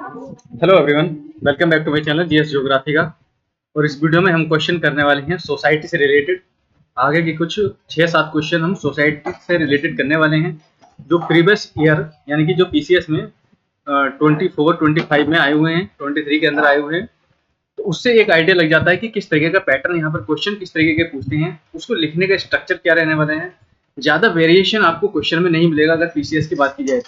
Hello everyone, welcome back to my channel GS geography का। और इस वीडियो में हम क्वेश्चन करने वाले हैं सोसाइटी से रिलेटेड। आगे के कुछ 6-7 क्वेश्चन हम सोसाइटी से रिलेटेड करने वाले हैं, जो प्रीवियस ईयर यानी कि जो पीसीएस में 24-25 में आए हुए हैं, 23 के अंदर आए हुए हैं। तो उससे एक आइडिया लग जाता है कि किस तरीके का पैटर्न यहाँ पर क्वेश्चन किस तरीके के पूछते हैं, उसको लिखने का स्ट्रक्चर क्या रहने वाले हैं। ज़्यादा वेरिएशन आपको क्वेश्चन में नहीं मिलेगा अगर पीसीएस की बात की जाए।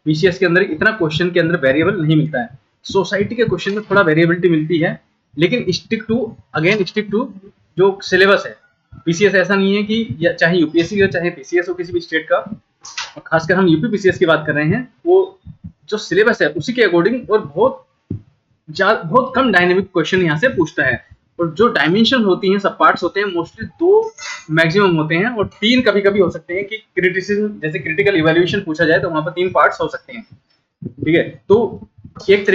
पीसीएस के अंदर इतना क्वेश्चन के अंदर वेरिएबल नहीं मिलता है। सोसाइटी के क्वेश्चन में थोड़ा वेरिएबिलिटी मिलती है, लेकिन स्टिक टू जो सिलेबस है। पीसीएस ऐसा नहीं है कि चाहे यूपीएससी हो चाहे पीसीएस हो किसी भी स्टेट का, और खासकर हम यूपी पीसीएस की बात कर रहे हैं, वो जो सिलेबस है उसी के अकॉर्डिंग और बहुत कम डायनेमिक क्वेश्चन यहाँ से पूछता है। और जो डायमेंशन होती हैं, सब पार्ट्स होते हैं, मोस्टली 2 मैक्सिमम होते हैं, और 3 कभी कभी हो सकते हैं कि क्रिटिसिज्म जैसे क्रिटिकल इवैल्यूएशन पूछा जाए तो वहां पर 3 पार्ट्स हो सकते हैं। ठीक है, तो एक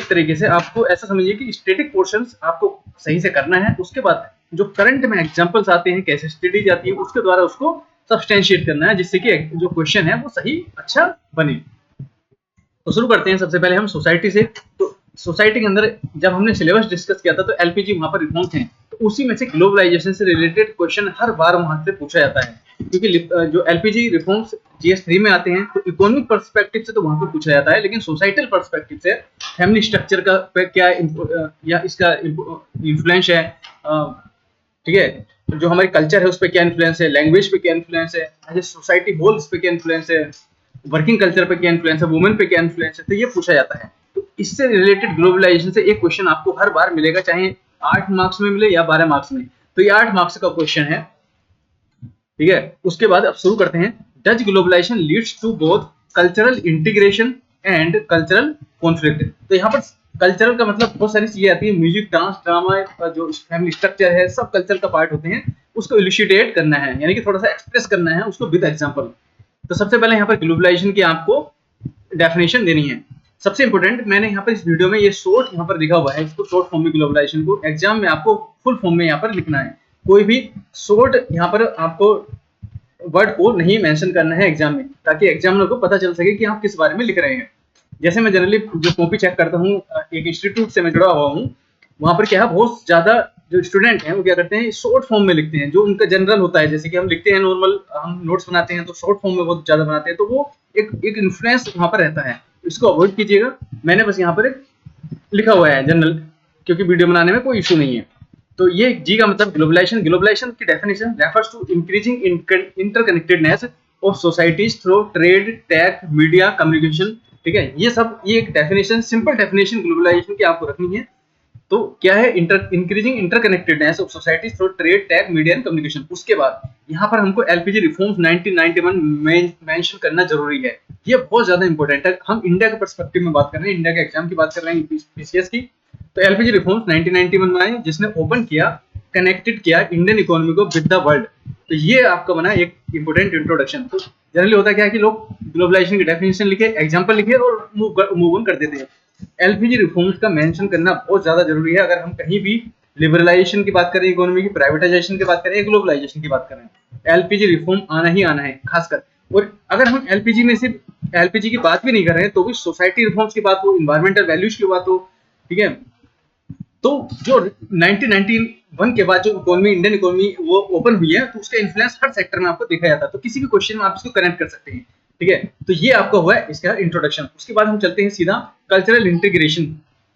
तरीके से आपको ऐसा समझिए कि स्टैटिक पोर्शंस आपको सही से करना है। उसके बाद जो करंट में एग्जांपल्स आते हैं, कैसे स्टडी जाती है, उसके द्वारा उसको सब्सटेंशिएट करना है, जिससे कि जो क्वेश्चन है वो सही अच्छा बने। तो शुरू करते हैं सबसे पहले हम सोसाइटी से। तो सोसाइटी के अंदर जब हमने सिलेबस डिस्कस किया था तो एलपीजी वहां पर रिफॉर्म थे, तो उसी में से ग्लोबलाइजेशन से रिलेटेड क्वेश्चन हर बार वहां से पूछा जाता है, क्योंकि जो एलपीजी रिफॉर्म्स जीएस 3 में आते हैं तो इकोनॉमिक पर्सपेक्टिव से तो वहां पर पूछा जाता है, लेकिन सोसाइटल पर्सपेक्टिव से फैमिली स्ट्रक्चर का पे क्या या इसका इन्फ्लुएंस है, ठीक है, जो हमारी कल्चर है उस पर क्या इन्फ्लुएंस है, लैंग्वेज पे क्या इन्फ्लुएंस है, एज ए सोसाइटी होल उस पर क्या इन्फ्लुएंस है, वर्किंग कल्चर पे क्या इन्फ्लुएंस है, वुमेन पे क्या इन्फ्लुएंस है, तो ये पूछा जाता है। तो इससे रिलेटेड ग्लोबलाइजेशन से एक क्वेश्चन आपको हर बार मिलेगा, चाहे 8 मार्क्स में मिले या 12 मार्क्स में। तो ये 8 मार्क्स का क्वेश्चन है। ठीक है, उसके बाद अब शुरू करते हैं। Does globalization leads to both cultural integration and cultural conflict. तो यहाँ पर कल्चरल का मतलब बहुत सारी चीजें आती है, म्यूजिक, डांस, ड्रामा, जो फैमिली स्ट्रक्चर है, सब कल्चर का पार्ट होते हैं। उसको इल्यूसिडेट करना है, यानी कि थोड़ा सा एक्सप्रेस करना है उसको विद एग्जांपल। तो सबसे पहले यहाँ पर ग्लोबलाइजेशन की आपको डेफिनेशन देनी है। सबसे इंपॉर्टेंट, मैंने यहाँ पर इस वीडियो में ये शॉर्ट यहाँ पर लिखा हुआ है, इसको शॉर्ट फॉर्म में ग्लोबलाइजेशन को एग्जाम में आपको फुल फॉर्म में यहाँ पर लिखना है। कोई भी शॉर्ट यहाँ पर आपको वर्ड को नहीं मेंशन करना है एग्जाम में, ताकि एग्जामिनर को पता चल सके कि आप किस बारे में लिख रहे हैं। जैसे मैं जनरली जो कॉपी चेक करता हूँ, एक इंस्टीट्यूट से मैं जुड़ा हुआ हूँ, वहां पर क्या है, बहुत ज्यादा जो स्टूडेंट हैं वो क्या करते हैं, शॉर्ट फॉर्म में लिखते हैं, जो उनका जनरल होता है। जैसे कि हम लिखते हैं नॉर्मल, हम नोट्स बनाते हैं तो शॉर्ट फॉर्म में बहुत ज्यादा बनाते हैं, तो वो एक इन्फ्लुएंस वहां पर रहता है। इसको अवॉइड कीजिएगा। मैंने बस यहाँ पर एक लिखा हुआ है जनरल, क्योंकि वीडियो बनाने में कोई इशू नहीं है। तो ये जी का मतलब ग्लोबलाइजेशन की definition refers to increasing interconnectedness of societies through trade, tech, media, communication. ठीक है, ये एक डेफिनेशन, सिंपल डेफिनेशन ग्लोबलाइजेशन की आपको रखनी है। तो क्या है, increasing interconnectedness of society through trade, tech, media and communication. उसके बाद यहाँ पर हमको एलपीजी रिफॉर्म्स 1991 में मेंशन करना जरूरी है। ये बहुत ज्यादा इंपॉर्टेंट है। हम इंडिया के पर्सपेक्टिव में बात कर रहे हैं, इंडिया के एग्जाम की बात कर रहे हैं, पीसीएस की। तो एलपीजी रिफॉर्म्स 1991 में आए, जिसने ओपन किया, कनेक्टेड किया इंडियन इकोनॉमी को विद द वर्ल्ड। तो ये आपका बना एक इंपॉर्टेंट इंट्रोडक्शन। तो जनरली होता क्या है कि लोग ग्लोबलाइजेशन की डेफिनेशन लिखे, एग्जांपल लिखे और मूव ऑन कर देते हैं। एलपीजी रिफॉर्म्स का मेंशन करना बहुत ज्यादा जरूरी है, अगर हम कहीं भी लिबरलाइजेशन की बात करें, इकोनॉमी की प्राइवेटाइजेशन की बात करें, ग्लोबलाइजेशन की बात करें, एलपीजी रिफॉर्म आना ही आना है खासकर। और अगर हम एलपीजी में सिर्फ एलपीजी की बात भी नहीं कर रहे हैं, तो भी सोसाइटी रिफॉर्म्स की बात हो, इन्वायरमेंटल वैल्यूज की बात हो, ठीक है। तो जो 1991 के बाद जो इकोनॉमी, इंडियन इकोनॉमी वो ओपन हुई है, तो उसका इन्फ्लुएंस हर सेक्टर में आपको देखा जाता है। तो किसी भी क्वेश्चन में आप इसको कनेक्ट कर सकते हैं। ठीक है, तो ये आपका हुआ है इसका इंट्रोडक्शन। उसके बाद हम चलते हैं सीधा कल्चरल इंटीग्रेशन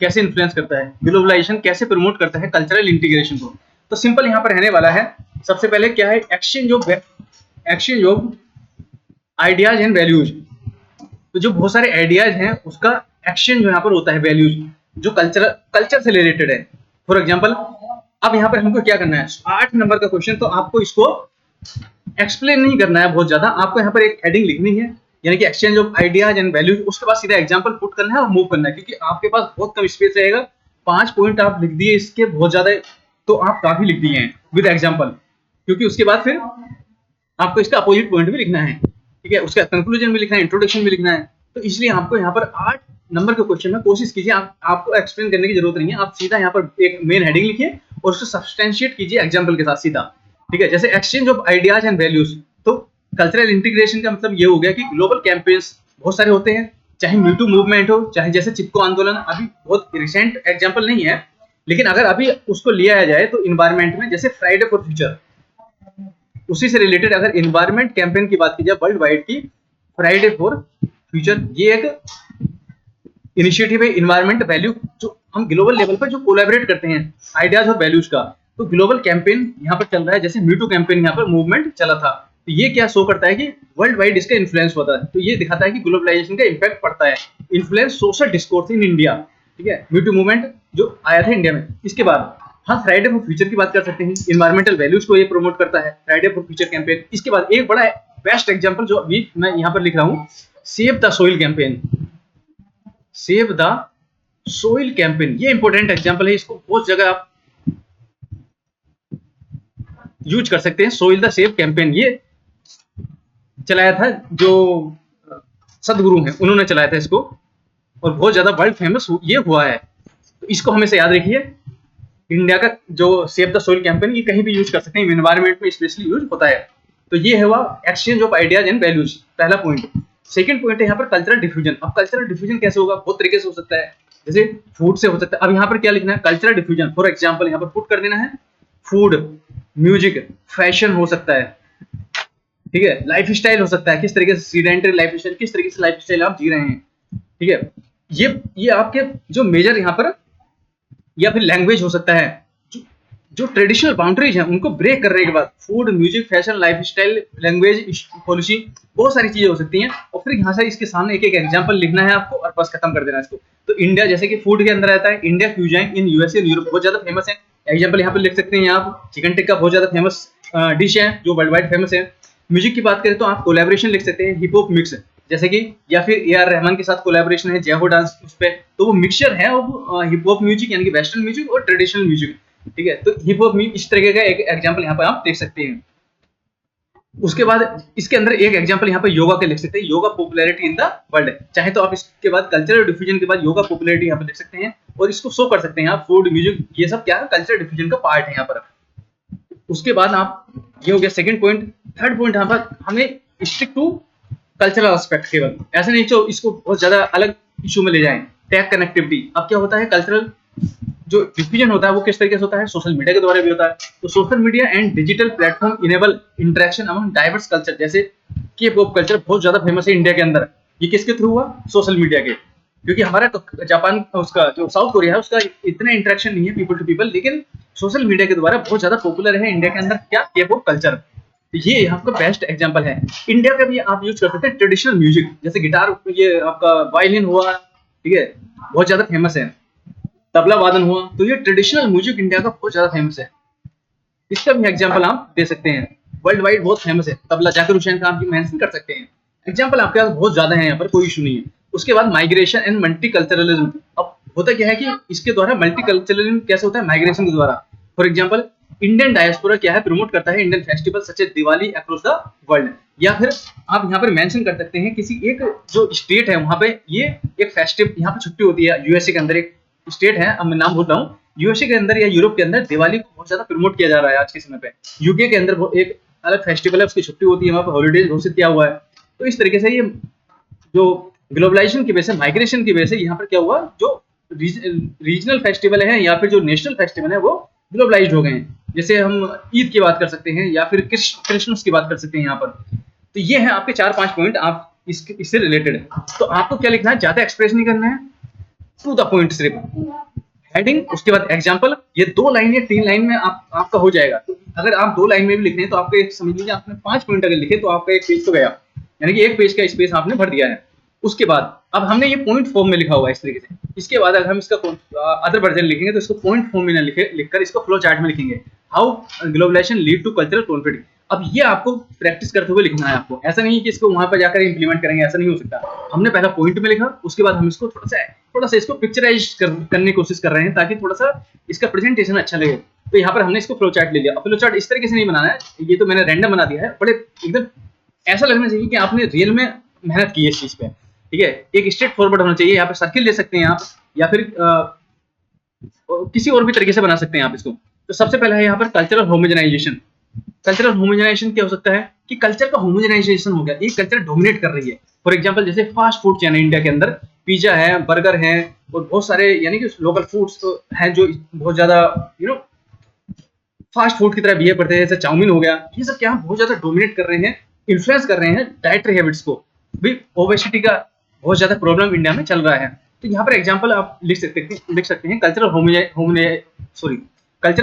कैसे इन्फ्लुएंस करता है, ग्लोबलाइजेशन कैसे प्रमोट करता है कल्चरल इंटीग्रेशन को। तो सिंपल यहाँ पर रहने वाला है। सबसे पहले क्या है, exchange of ideas and values. तो जो बहुत सारे आइडियाज हैं उसका एक्सचेंज यहाँ पर होता है, वैल्यूज जो कल्चर से रिलेटेड है। फॉर एग्जाम्पल, अब यहाँ पर हमको क्या करना है, 8 नंबर का क्वेश्चन, तो आपको इसको एक्सप्लेन नहीं करना है बहुत ज्यादा, आपको यहाँ पर एक हेडिंग लिखनी है, यानी कि exchange of ideas and values. उसके बाद सीधा एग्जांपल पुट करना है और मूव करना है, क्योंकि आपके पास बहुत कम स्पेस रहेगा। 5 पॉइंट आप लिख दिए इसके बहुत ज्यादा, तो आप काफी लिख दिए हैं विद एग्जांपल, क्योंकि उसके बाद फिर आपको इसका अपोजिट पॉइंट भी लिखना है। ठीक है, उसका कंक्लूजन भी लिखना है, इंट्रोडक्शन भी लिखना है। तो इसलिए आपको यहाँ पर 8 नंबर के क्वेश्चन में कोशिश कीजिए, आपको एक्सप्लेन करने की जरूरत नहीं है, आप सीधा यहाँ पर एक मेन हेडिंग लिखिए और उसको सब्सटेंशिएट कीजिए एग्जांपल के साथ सीधा। ठीक है, जैसे exchange of ideas and values. तो कल्चरल इंटीग्रेशन का मतलब ये हो गया कि ग्लोबल कैंपेन्स बहुत सारे होते हैं, चाहे मीटू मूवमेंट हो, चाहे जैसे चिपको आंदोलन, अभी बहुत रिसेंट एग्जांपल नहीं है, लेकिन अगर अभी उसको लिया जाए तो इन्वायरमेंट में, जैसे फ्राइडे फॉर फ्यूचर, उसी से रिलेटेड अगर इन्वायरमेंट कैंपेन की बात की जाए वर्ल्ड वाइड की, फ्राइडे फॉर फ्यूचर ये एक इनिशिएटिव है इन्वायरमेंट वैल्यू, जो हम ग्लोबल लेवल पर जो कोलैबोरेट करते हैं आइडियाज और वैल्यूज का, तो ग्लोबल कैंपेन यहाँ पर चल रहा है, जैसे मीटू कैंपेन यहाँ पर मूवमेंट चला था। तो ये क्या शो करता है कि वर्ल्ड वाइड इसका इन्फ्लुएंस होता है, तो ये दिखाता है कि ग्लोबलाइजेशन का इम्पैक्ट पड़ता है, influence social discourse in India. ठीक है, मीटू मूवमेंट जो आया था इंडिया में। इसके बाद हाँ, फ्राइडे फॉर फ्यूचर की बात कर सकते हैं, इन्वायरमेंटल वैल्यूज को ये प्रमोट करता है, फ्राइडे फॉर फ्यूचर कैंपेन। इसके बाद एक बड़ा बेस्ट एग्जांपल जो अभी मैं यहाँ पर लिख रहा हूँ, save the soil campaign. Save the soil campaign ये इंपॉर्टेंट एग्जांपल है, इसको बहुत जगह आप यूज कर सकते हैं। सोइल द सेव कैंपेन ये चलाया था जो सदगुरु हैं, उन्होंने चलाया था इसको, और बहुत ज्यादा वर्ल्ड फेमस ये हुआ है। तो इसको हमेशा याद रखिए, इंडिया का जो सेव द सोइल कैंपेन ये कहीं भी यूज कर सकते हैं, एनवायरमेंट में स्पेशली यूज होता है। तो ये है हुआ exchange of ideas and values, पहला पॉइंट। सेकंड पॉइंट है यहाँ पर कल्चरल डिफ्यूजन। अब कल्चरल डिफ्यूजन कैसे होगा, बहुत तरीके से हो सकता है, जैसे फूड से हो सकता है। अब यहाँ पर क्या लिखना है, कल्चरल डिफ्यूजन। फॉर एग्जाम्पल यहाँ पर पुट कर देना है फूड, म्यूजिक, फैशन हो सकता है, ठीक है, लाइफ स्टाइल हो सकता है, किस तरीके से सीडेंटरी लाइफ स्टाइल, किस तरीके से लाइफ स्टाइल आप जी रहे हैं। ठीक है, ये आपके जो मेजर यहाँ पर, या फिर लैंग्वेज हो सकता है, जो ट्रेडिशनल बाउंड्रीज हैं उनको ब्रेक करने के बाद food, music, fashion, life style, language, policy, बहुत सारी चीजें हो सकती हैं। और फिर यहाँ से इसके सामने एक एक एग्जांपल लिखना है आपको और बस खत्म कर देना है इसको। तो इंडिया जैसे कि फूड के अंदर आता है, इंडिया क्यूजाइन इन यूएसए यूरोप बहुत ज्यादा फेमस है, एग्जाम्पल यहाँ पे लिख सकते हैं आप। चिकन टिक्का बहुत ज्यादा फेमस डिश है जो वर्ल्ड वाइड फेमस है। म्यूजिक की बात करें तो आप कोलैबोरेशन लिख सकते हैं, हिप हॉप मिक्स, जैसे कि, या फिर ए आर रहमान के साथ कोलैबोरेशन है, जय हो डांस उस पे, तो वो मिक्सचर है हिप हॉप म्यूजिक यानी कि वेस्टर्न म्यूजिक और ट्रेडिशनल म्यूजिक। ठीक है, तो हिप हॉप इस तरीके का एक एग्जांपल यहाँ पर आप देख सकते हैं। उसके बाद इसके अंदर एक एग्जांपल यहाँ पर योगा के लिख सकते हैं, yoga popularity in the world. चाहे तो आप इसके बाद कल्चरल डिफ्यूजन के बाद योगा पॉपुलैरिटी यहाँ पर लिख सकते हैं और इसको शो कर सकते हैं आप, फूड, म्यूजिक, ये सब क्या है, कल्चरल डिफ्यूजन का पार्ट है यहाँ पर। उसके बाद आप, ये हो गया सेकंड पॉइंट। थर्ड पॉइंट यहाँ पर हमें स्टिक टू कल्चरल एस्पेक्ट, केवल ऐसे नहीं जो इसको बहुत ज्यादा अलग इशू में ले जाएं। टैग कनेक्टिविटी, अब क्या होता है, कल्चरल जो डिफ्यूजन होता है वो किस तरीके से होता है, सोशल मीडिया के द्वारा भी होता है। तो social media and digital platform enable interaction among diverse culture, जैसे के पॉप कल्चर बहुत ज्यादा फेमस है इंडिया के अंदर, ये किसके थ्रू हुआ, सोशल मीडिया के। क्योंकि हमारा तो जापान, उसका जो साउथ कोरिया है उसका इतना इंटरेक्शन नहीं है पीपल टू पीपल, लेकिन सोशल मीडिया के द्वारा बहुत ज्यादा पॉपुलर है इंडिया के अंदर क्या, के पॉप कल्चर। ये आपका बेस्ट एग्जांपल है। इंडिया का भी आप यूज कर सकते हैं ट्रेडिशनल म्यूजिक, जैसे गिटार, ये आपका वायलिन हुआ, ठीक है, बहुत ज्यादा फेमस है, तबला वादन हुआ, तो ये ट्रेडिशनल म्यूजिक इंडिया का बहुत ज्यादा फेमस है। इसका भी एग्जांपल आप दे सकते हैं, वर्ल्ड वाइड बहुत फेमस है तबला, जाकिर हुसैन का आप मेंशन कर सकते हैं। एग्जांपल आपके पास बहुत ज्यादा है, यहाँ पर कोई इशू नहीं है। उसके बाद माइग्रेशन एंड मल्टीकल्चरलिज्म। अब होता क्या है कि इसके द्वारा मल्टीकल्चरलिज्म कैसे होता है, माइग्रेशन के द्वारा। फॉर एग्जांपल इंडियन डायस्पोरा क्या है, प्रमोट करता है Indian festival such as Diwali across the world. या फिर आप यहाँ पर मेंशन कर सकते हैं किसी एक जो स्टेट है वहां पे ये एक फेस्टिव, यहाँ पे छुट्टी होती है। यूएसए के अंदर एक स्टेट है, अब मैं नाम भूल रहा हूँ, यूएसए के अंदर या यूरोप के अंदर दिवाली को बहुत ज्यादा प्रमोट किया जा रहा है आज के समय पे। यूके के अंदर एक अलग फेस्टिवल है, उसकी छुट्टी होती है, वहां पर हॉलीडेज घोषित किया हुआ है। तो इस तरीके से ये जो ग्लोबलाइजेशन की वजह से, माइग्रेशन की वजह से यहाँ पर क्या हुआ, जो रीजनल फेस्टिवल है या फिर जो नेशनल फेस्टिवल है वो ग्लोबलाइज्ड हो गए हैं। जैसे हम ईद की बात कर सकते हैं या फिर क्रिसमस की बात कर सकते हैं यहाँ पर। तो ये है आपके 4-5 पॉइंट आप इससे रिलेटेड। तो आपको क्या लिखना है, ज्यादा एक्सप्रेस नहीं करना है, टू द पॉइंट सिर्फ हेडिंग, उसके बाद एग्जांपल, ये 2 लाइन या 3 लाइन में आपका हो जाएगा। तो अगर आप 2 लाइन में भी लिखने हैं तो आपके एक समझ लीजिए आपने 5 पॉइंट अगर लिखे तो आपका एक पेज तो गया, यानी कि एक पेज का स्पेस आपने भर दिया है। उसके बाद अब हमने ये पॉइंट फॉर्म में लिखा हुआ है इस तरीके से। इसके बाद अगर हम इसका अदर वर्जन लिखेंगे तो इसको पॉइंट फॉर्म में ना लिखकर इसको फ्लो चार्ट में लिखेंगे, how globalization lead to cultural conflict. अब ये आपको प्रैक्टिस करते हुए लिखना है आपको, ऐसा नहीं है कि इसको वहां पर जाकर इंप्लीमेंट करेंगे, ऐसा नहीं हो सकता। हमने पहला पॉइंट में लिखा, उसके बाद हम इसको थोड़ा सा इसको पिक्चराइज करने की कोशिश कर रहे हैं ताकि थोड़ा सा इसका प्रेजेंटेशन अच्छा लगे। तो यहाँ पर हमने इसको फ्लो चार्ट ले लिया। फ्लो चार्ट इस तरीके से नहीं बनाना है, ये तो मैंने रैंडम बना दिया है, बड़े एकदम ऐसा लगना चाहिए कि आपने रियल में मेहनत की है इस चीज पे। ठीक है, एक स्ट्रेट फॉरवर्ड होना चाहिए। यहाँ पे सर्किल ले सकते हैं आप, या फिर किसी और भी तरीके से बना सकते हैं आप इसको। तो सबसे पहला है यहाँ पर कल्चरल होमोजेनाइजेशन। कल्चरल होमोजेनाइजेशन क्या हो सकता है कि कल्चर का होमोजेनाइजेशन हो गया, एक कल्चर डोमिनेट कर रही है। फॉर एग्जांपल जैसे फास्ट फूड चेन है इंडिया के अंदर, पिज्जा है, बर्गर है और बहुत सारे यानी कि लोकल फूड्स तो हैं जो बहुत ज्यादा फास्ट फूड की तरह बिहेव करते हैं, जैसे चाउमीन हो गया, ये सब क्या बहुत ज्यादा डोमिनेट कर रहे हैं, इन्फ्लुएंस कर रहे हैं डाइटरी हैबिट्स को भी। ओबेसिटी का बहुत ज्यादा प्रॉब्लम इंडिया में चल रहा है। तो यहाँ पर एग्जांपल आप लिख सकते हैं कल्चरल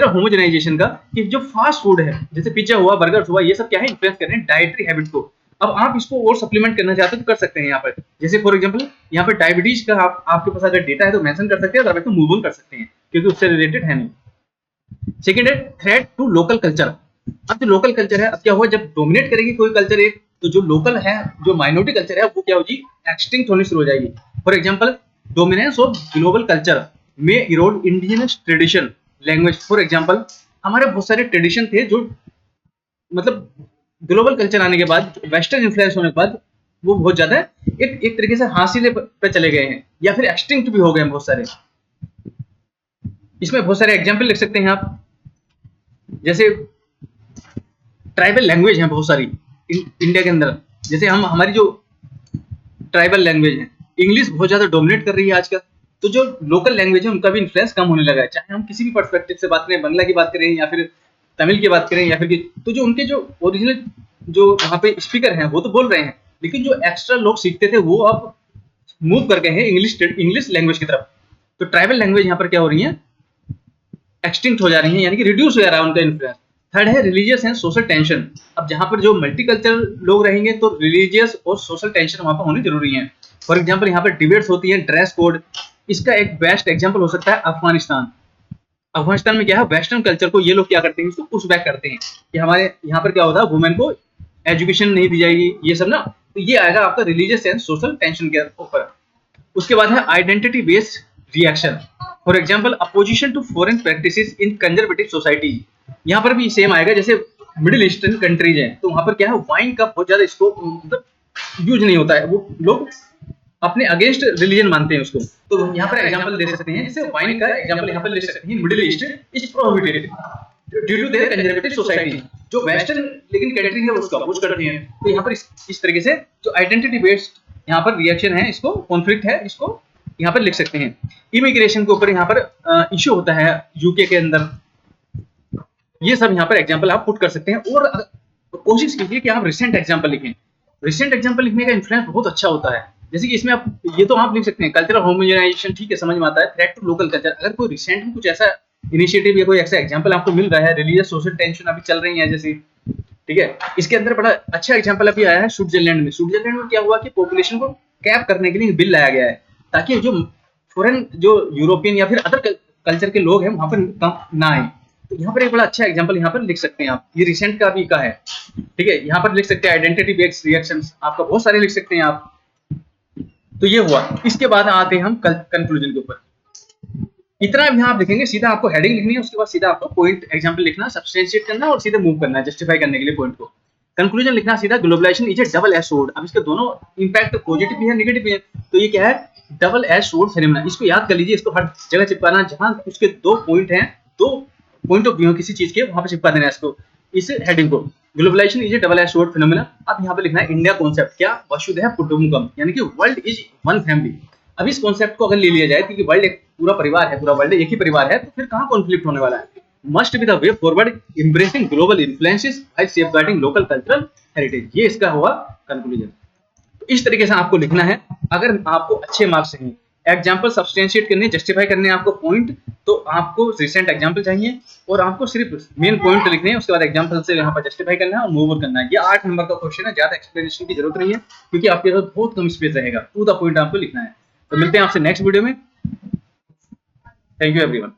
होमोजेनाइजेशन का, कि जो फास्ट फूड है जैसे पिज्जा हुआ, बर्गर हुआ, ये सब क्या है इन्फ्लुएंस कर रहे हैं डाइटरी हैबिट को। अब आप इसको और सप्लीमेंट करना चाहते हो तो कर सकते हैं यहाँ पर, जैसे फॉर एग्जांपल यहाँ पर डायबिटीज का आपके पास अगर डेटा है तो मेंशन कर सकते हैं, अदरवाइज तो मूव ऑन कर सकते हैं क्योंकि उससे रिलेटेड है नहीं। सेकेंड है थ्रेट टू लोकल कल्चर। अब जो लोकल कल्चर है, अब क्या हुआ जब डोमिनेट करेगी कोई कल्चर एक, तो जो लोकल है, जो माइनॉरिटी कल्चर है, वो क्या होगी एक्सटिंक्ट होनी शुरू हो जाएगी। For example dominance of global culture में erode indigenous tradition language. For example हमारे बहुत सारे ट्रेडिशन थे जो मतलब ग्लोबल कल्चर आने के बाद, वेस्टर्न इन्फ्लुएंस होने के बाद वो बहुत ज्यादा एक तरीके से हासिले पे चले गए हैं या फिर एक्सटिंक्ट भी हो गए हैं बहुत सारे। इसमें बहुत सारे एग्जाम्पल लिख सकते हैं आप, जैसे ट्राइबल लैंग्वेज है बहुत सारी इंडिया के अंदर, जैसे हमारी जो ट्राइबल लैंग्वेज है, इंग्लिश बहुत ज्यादा डोमिनेट कर रही है आजकल, तो जो लोकल लैंग्वेज है उनका भी इन्फ्लुएंस कम होने लगा है। चाहे हम किसी भी पर्सपेक्टिव से बात करें, बंगला की बात करें या फिर तमिल की बात करें या फिर तो जो उनके जो ओरिजिनल जो वहाँ पे स्पीकर हैं वो तो बोल रहे हैं, लेकिन जो एक्स्ट्रा लोग सीखते थे वो अब मूव कर गए हैं इंग्लिश लैंग्वेज की तरफ। तो ट्राइबल लैंग्वेज यहाँ पर क्या हो रही है एक्सटिंक्ट हो जा रही है, यानी कि रिड्यूस हो जा रहा है उनका इन्फ्लुएंस। थर्ड है रिलीजियस एंड सोशल टेंशन। अब जहां पर जो मल्टीकल्चरल लोग रहेंगे तो रिलीजियस और सोशल टेंशन वहां पर होनी जरूरी है। फॉर एग्जांपल यहाँ पर डिबेट्स होती है, ड्रेस कोड, इसका एक बेस्ट एग्जांपल हो सकता है अफगानिस्तान। अफगानिस्तान में क्या है, वेस्टर्न कल्चर को ये लोग क्या करते हैं, उसको पुश बैक करते हैं कि हमारे यहाँ पर क्या होता है, वुमेन को एजुकेशन नहीं दी जाएगी, ये सब ना, तो ये आएगा आपका रिलीजियस एंड सोशल टेंशन के ऊपर। उसके बाद है identity based reaction. For example opposition to foreign practices in conservative society, यहाँ पर भी सेम आएगा। जैसे मिडिल ईस्टर्न कंट्रीज हैं तो वहां पर क्या है, वाइन का बहुत ज्यादा इसको मतलब यूज नहीं होता है, वो लोग अपने अगेंस्ट रिलीजन मानते हैं उसको। तो यहाँ पर एग्जांपल दे सकते हैं, जैसे वाइन का एग्जांपल यहाँ पर ले सकते हैं, Middle East is prohibited due to their conservative society. जो वेस्टर्न लेकिन कंट्री है उसको अपोज करती हैं। तो यहाँ पर इस तरीके से जो आइडेंटिटी बेस्ड यहाँ पर रिएक्शन है, इसको कॉन्फ्लिक्ट है, इसको यहाँ पर लिख सकते हैं। इमिग्रेशन के ऊपर यहाँ पर इश्यू होता है यूके के अंदर, ये सब यहाँ पर एग्जांपल आप पुट कर सकते हैं। और कोशिश कीजिए कि आप रिसेंट एग्जांपल लिखें। रिसेंट एग्जांपल लिखने का इन्फ्लुएंस बहुत अच्छा होता है। जैसे कि इसमें आप ये तो आप लिख सकते हैं कल्चरल होमोजेनाइजेशन, ठीक है समझ में आता है। थ्रेट टू लोकल कल्चर, अगर कोई रिसेंट में कुछ ऐसा इनिशिएटिव या कोई ऐसा एग्जांपल आपको मिल रहा है, रिलीजियस सोशल टेंशन अभी चल रही है जैसे, ठीक है। इसके अंदर बड़ा अच्छा एग्जांपल अभी आया है स्विट्जरलैंड में। स्विट्जरलैंड में क्या हुआ कि पॉपुलेशन को कैप करने के लिए बिल लाया गया है, ताकि जो फॉरेन जो यूरोपियन या फिर अदर कल्चर के लोग हैं वहां पर कम ना आए। तो यहाँ पर एक बड़ा अच्छा एग्जांपल यहाँ पर लिख सकते हैं आप, ये रिसेंट का भी का है, ठीक है। यहाँ पर लिख सकते हैं आइडेंटिटी बेस्ड रिएक्शंस, आपका बहुत सारे लिख सकते हैं आप। तो ये हुआ। इसके बाद आते हैं हम कंक्लूजन के ऊपर। इतना भी आप लिखेंगे, सीधा आपको हेडिंग लिखनी है, उसके बाद सीधा आपको पॉइंट एग्जांपल लिखना, सब्सटेंशिएट करना और सीधे मूव करना है जस्टिफाई करने के लिए पॉइंट को। कंक्लूजन लिखना सीधा, globalization is a double edge sword. अब इसके दोनों इंपैक्ट पॉजिटिव भी है नेगेटिव भी है, तो ये क्या है, डबल एज सोर्ड फेनोमेना। इसको याद कर लीजिए, इसको हर जगह चिपकाना, जहां उसके दो पॉइंट हैं, दो पॉइंट ऑफ व्यू किसी चीज के, वहां पर चिपका देना है इसको, इस हेडिंग को। Globalization is a double edge sword phenomena. अब यहाँ पे लिखना है इंडिया कॉन्सेप्ट, क्या वसुधैव कुटुंबकम, यानी कि वर्ल्ड इज वन फैमिली। अब इस कॉन्सेप्ट को अगर ले लिया जाए क्योंकि वर्ल्ड एक पूरा परिवार है, पूरा वर्ल्ड एक ही परिवार है, तो फिर कहाँ कॉन्फ्लिक्ट होने वाला है। Must be the way forward embracing global influences by safeguarding local cultural heritage. ये इसका हुआ कंक्लूजन। तो इस तरीके से आपको लिखना है। अगर आपको अच्छे मार्क्स चाहिए, एग्जाम्पल सब्सटेंशिएट करने, जस्टिफाई करने आपको पॉइंट, तो आपको रिसेंट एग्जाम्पल चाहिए और आपको सिर्फ मेन पॉइंट लिखने हैं, उसके बाद एग्जाम्पल से यहाँ पर जस्टिफाई करना है और मूव ऑन करना है। ये 8 नंबर का क्वेश्चन है, ज्यादा एक्सप्लेनेशन की जरूरत नहीं है क्योंकि आपके पास बहुत कम स्पेस रहेगा, टू द पॉइंट आपको लिखना है। तो मिलते हैं आपसे नेक्स्ट वीडियो में। Thank you everyone.